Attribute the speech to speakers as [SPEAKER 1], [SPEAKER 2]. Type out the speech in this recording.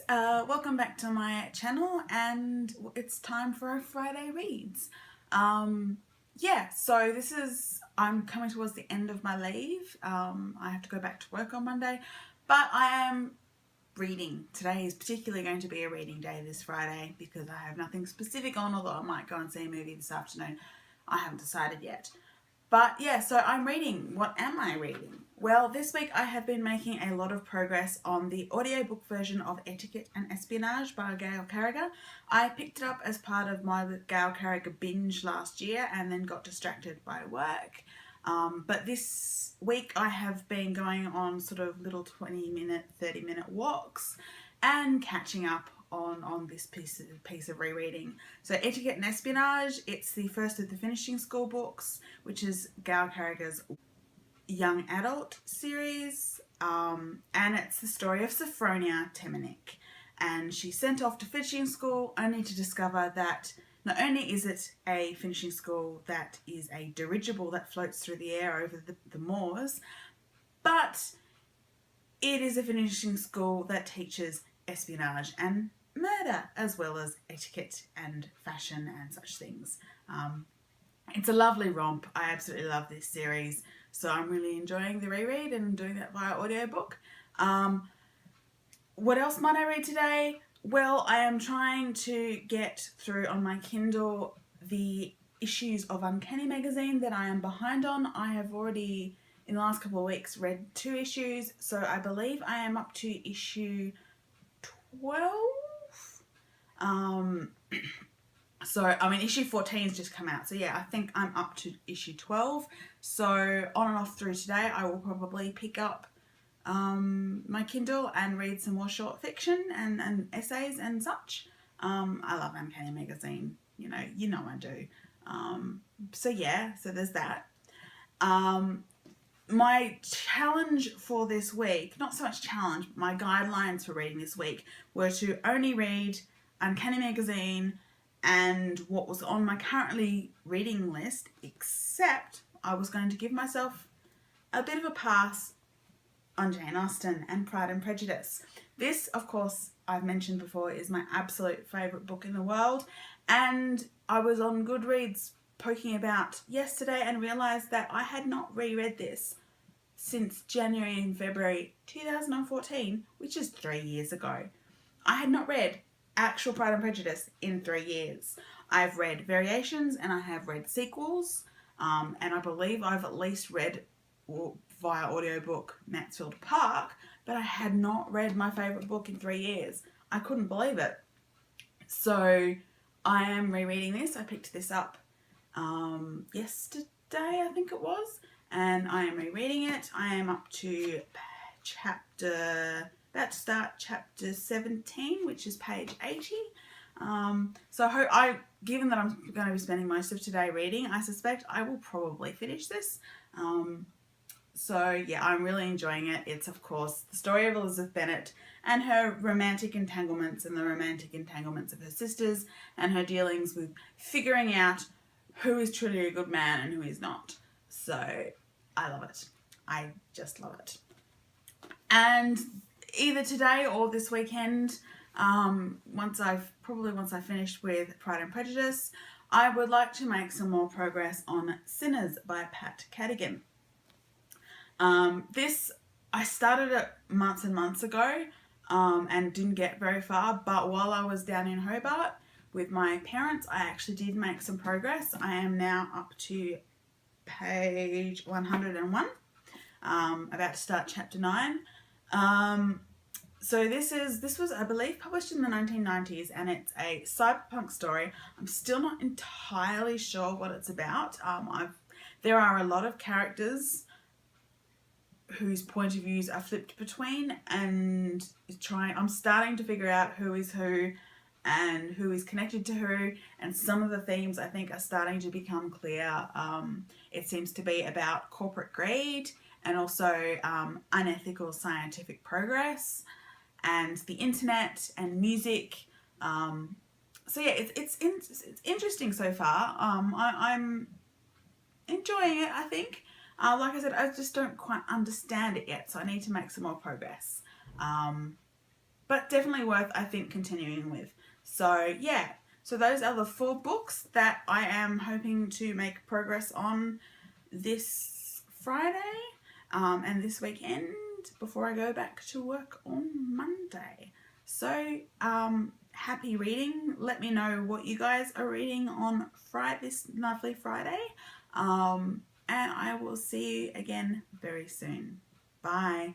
[SPEAKER 1] welcome back to my channel, and it's time for a Friday Reads. So I'm coming towards the end of my leave. I have to go back to work on Monday, but I am reading. Today is particularly going to be a reading day this Friday because I have nothing specific on, although I might go and see a movie this afternoon. I haven't decided yet. But yeah, so I'm reading. What am I reading? Well, this week I have been making a lot of progress on the audiobook version of Etiquette and Espionage by Gail Carriger. I picked it up as part of my Gail Carriger binge last year and then got distracted by work. But this week I have been going on sort of little 20-minute, 30-minute walks and catching up on this piece of rereading. So Etiquette and Espionage, it's the first of the Finishing School books, which is Gail Carriger's young adult series, and it's the story of Sophronia Temminck, and she's sent off to finishing school only to discover that not only is it a finishing school that is a dirigible that floats through the air over the moors, but it is a finishing school that teaches espionage and murder, as well as etiquette and fashion and such things. It's a lovely romp. I absolutely love this series, so I'm really enjoying the reread and doing that via audiobook. What else might I read today? Well, I am trying to get through on my Kindle the issues of Uncanny Magazine that I am behind on. I have already, in the last couple of weeks, read 2 issues, so I believe I am up to issue 12. Issue 14 has just come out, so yeah, I think I'm up to issue 12. So on and off through today, I will probably pick up my Kindle and read some more short fiction and essays and such. I love Uncanny Magazine, you know I do. So there's that. My challenge for this week, not so much challenge, but my guidelines for reading this week were to only read Uncanny Magazine and what was on my currently reading list, except I was going to give myself a bit of a pass on Jane Austen and Pride and Prejudice. This, of course, I've mentioned before, is my absolute favourite book in the world, and I was on Goodreads poking about yesterday and realised that I had not reread this since January and February 2014, which is 3 years ago. I had not read actual Pride and Prejudice in 3 years. I've read variations and I have read sequels, and I believe I've at least read via audiobook Mansfield Park, but I had not read my favourite book in 3 years. I couldn't believe it. So I am rereading this. I picked this up yesterday, I think it was, and I am rereading it. I am up to chapter 17, which is page 80. Given that I'm going to be spending most of today reading, I suspect I will probably finish this. I'm really enjoying it. It's, of course, the story of Elizabeth Bennet and her romantic entanglements and the romantic entanglements of her sisters and her dealings with figuring out who is truly a good man and who is not. So I love it. I just love it. And either today or this weekend, once I've finished with Pride and Prejudice, I would like to make some more progress on Sinners by Pat Cadigan. This, I started it months and months ago, and didn't get very far, but while I was down in Hobart with my parents, I actually did make some progress. I am now up to page 101, about to start chapter 9. So this was, I believe, published in the 1990s, and it's a cyberpunk story. I'm still not entirely sure what it's about. There are a lot of characters whose point of views are flipped between, and I'm starting to figure out who is who and who is connected to who, and some of the themes I think are starting to become clear. It seems to be about corporate greed and also unethical scientific progress and the internet and music. It's interesting so far. I'm enjoying it, I think. Like I said, I just don't quite understand it yet, so I need to make some more progress. but definitely worth, I think, continuing with. So yeah, so those are the 4 books that I am hoping to make progress on this Friday and this weekend before I go back to work on Monday. So happy reading. Let me know what you guys are reading on Friday, this lovely Friday. And I will see you again very soon. Bye.